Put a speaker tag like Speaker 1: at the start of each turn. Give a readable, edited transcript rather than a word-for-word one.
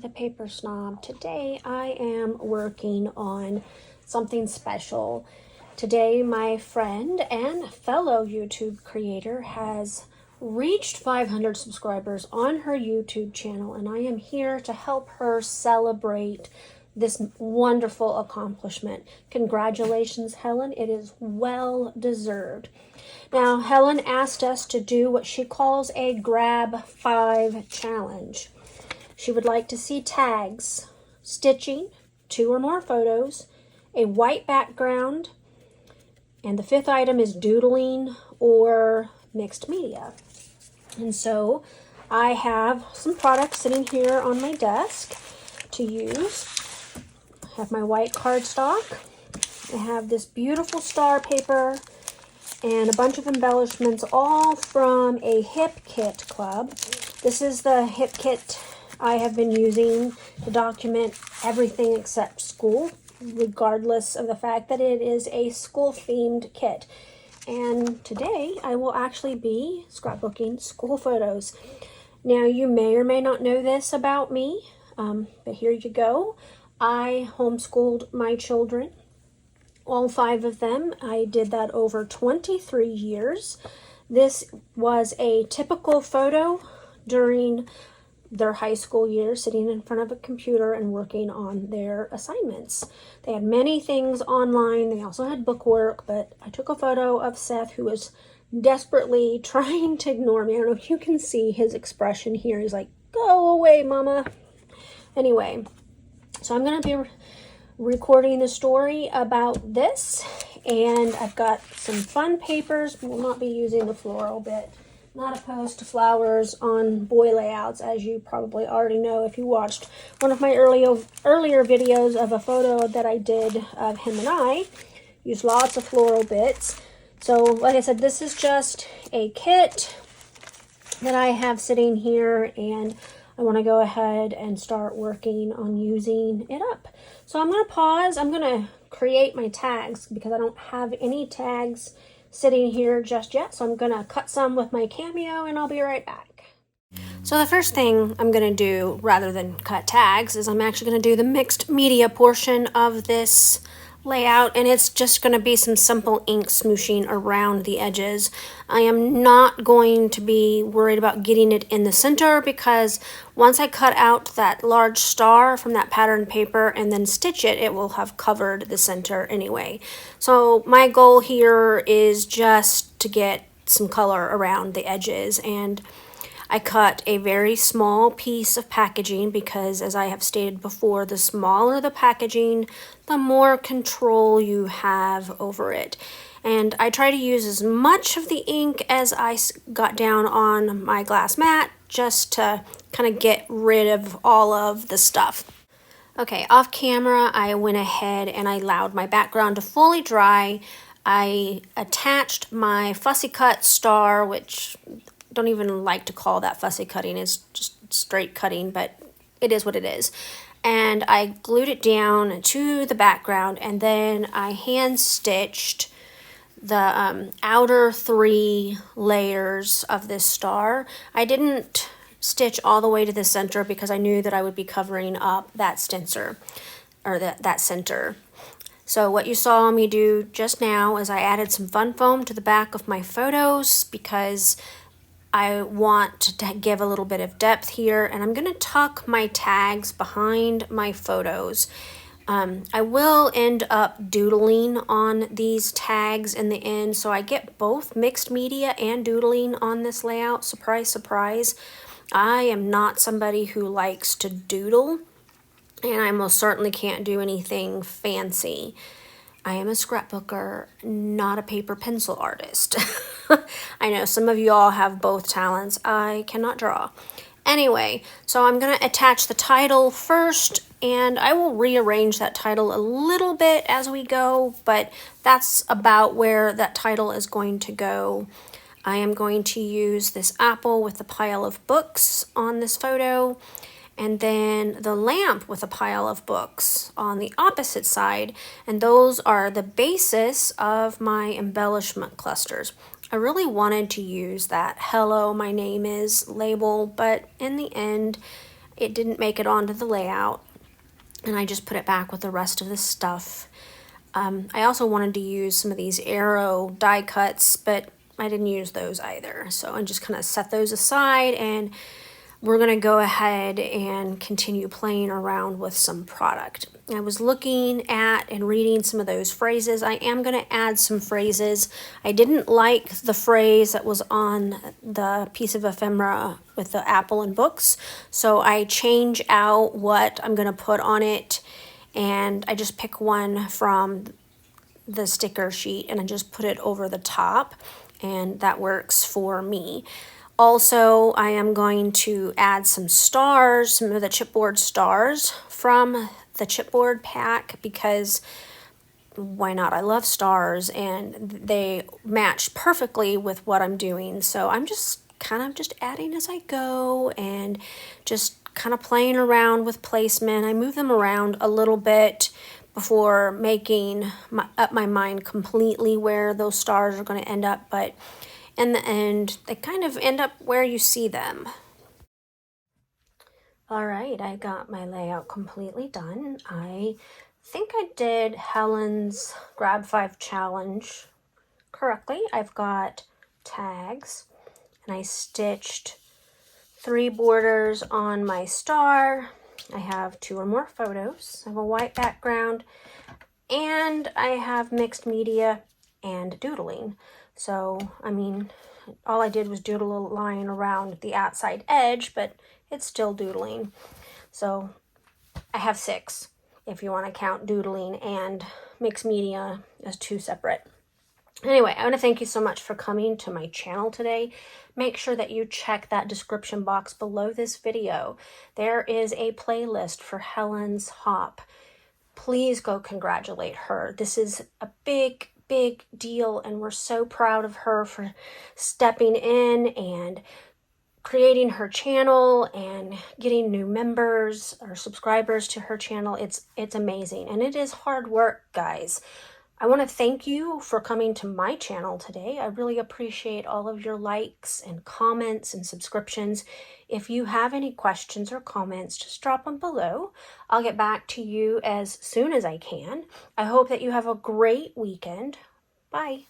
Speaker 1: with a paper snob. Today I am working on something special. Today my friend and fellow YouTube creator has reached 500 subscribers on her YouTube channel, and I am here to help her celebrate this wonderful accomplishment. Congratulations, Helen. It is well deserved. Now, Helen asked us to do what she calls a grab 5 challenge. She would like to see tags, stitching, 2 or more photos, a white background, and the 5th item is doodling or mixed media. And so I have some products sitting here on my desk to use. I have my white cardstock. I have this beautiful star paper and a bunch of embellishments, all from a Hip Kit club. This is the Hip Kit I have been using to document everything except school, regardless of the fact that it is a school-themed kit. And today I will actually be scrapbooking school photos. Now, you may or may not know this about me, but here you go. I homeschooled my children, all 5 of them. I did that over 23 years. This was a typical photo during their high school years, sitting in front of a computer and working on their assignments. They had many things online. They also had bookwork, but I took a photo of Seth, who was desperately trying to ignore me. I don't know if you can see his expression here. He's like, "Go away, Mama." Anyway, so I'm going to be recording the story about this, and I've got some fun papers. We'll not be using the floral bit. Not opposed to flowers on boy layouts, as you probably already know if you watched one of my earlier videos of a photo that I did of him and I. Used lots of floral bits. So like I said, this is just a kit that I have sitting here, and I want to go ahead and start working on using it up. So I'm going to pause. I'm going to create my tags because I don't have any tags sitting here just yet. So I'm going to cut some with my Cameo, and I'll be right back. So the first thing I'm going to do, rather than cut tags, is I'm actually going to do the mixed media portion of this layout, and it's just going to be some simple ink smooshing around the edges. I am not going to be worried about getting it in the center, because once I cut out that large star from that pattern paper and then stitch it, it will have covered the center anyway. So my goal here is just to get some color around the edges, and I cut a very small piece of packaging because, as I have stated before, the smaller the packaging, the more control you have over it. And I try to use as much of the ink as I got down on my glass mat, just to kind of get rid of all of the stuff. Okay, off camera, I went ahead and I allowed my background to fully dry. I attached my fussy cut star, which don't even like to call that fussy cutting. It's just straight cutting, but it is what it is. And I glued it down to the background, and then I hand stitched the outer 3 layers of this star. I didn't stitch all the way to the center because I knew that I would be covering up that stencil, or that center. So what you saw me do just now is I added some fun foam to the back of my photos because I want to give a little bit of depth here, and I'm going to tuck my tags behind my photos. I will end up doodling on these tags in the end, so I get both mixed media and doodling on this layout. Surprise, surprise. I am not somebody who likes to doodle, and I most certainly can't do anything fancy. I am a scrapbooker, not a paper pencil artist. I know some of you all have both talents. I cannot draw. Anyway, so I'm going to attach the title first, and I will rearrange that title a little bit as we go, but that's about where that title is going to go. I am going to use this apple with a pile of books on this photo, and then the lamp with a pile of books on the opposite side, and those are the basis of my embellishment clusters. I really wanted to use that "Hello, my name is" label, but in the end, it didn't make it onto the layout, and I just put it back with the rest of the stuff. I also wanted to use some of these arrow die cuts, but I didn't use those either. So I just kind of set those aside, and we're going to go ahead and continue playing around with some product. I was looking at and reading some of those phrases. I am going to add some phrases. I didn't like the phrase that was on the piece of ephemera with the apple and books, so I change out what I'm going to put on it, and I just pick one from the sticker sheet and I just put it over the top, and that works for me. Also, I am going to add some stars, some of the chipboard stars from the chipboard pack, because why not? I love stars and they match perfectly with what I'm doing. So I'm just kind of just adding as I go and just kind of playing around with placement. I move them around a little bit before making up my mind completely where those stars are going to end up, but in the end, they kind of end up where you see them. All right, I got my layout completely done. I think I did Helen's Grab 5 challenge correctly. I've got tags, and I stitched 3 borders on my star. I have 2 or more photos. I have a white background, and I have mixed media and doodling. So, I mean, all I did was doodle a line around the outside edge, but it's still doodling. So I have 6 if you want to count doodling and mixed media as 2 separate. Anyway, I want to thank you so much for coming to my channel today. Make sure that you check that description box below this video. There is a playlist for Helen's Hop. Please go congratulate her. This is a big deal, and we're so proud of her for stepping in and creating her channel and getting new members or subscribers to her channel. It's amazing, and it is hard work, guys. I want to thank you for coming to my channel today. I really appreciate all of your likes and comments and subscriptions. If you have any questions or comments, just drop them below. I'll get back to you as soon as I can. I hope that you have a great weekend. Bye.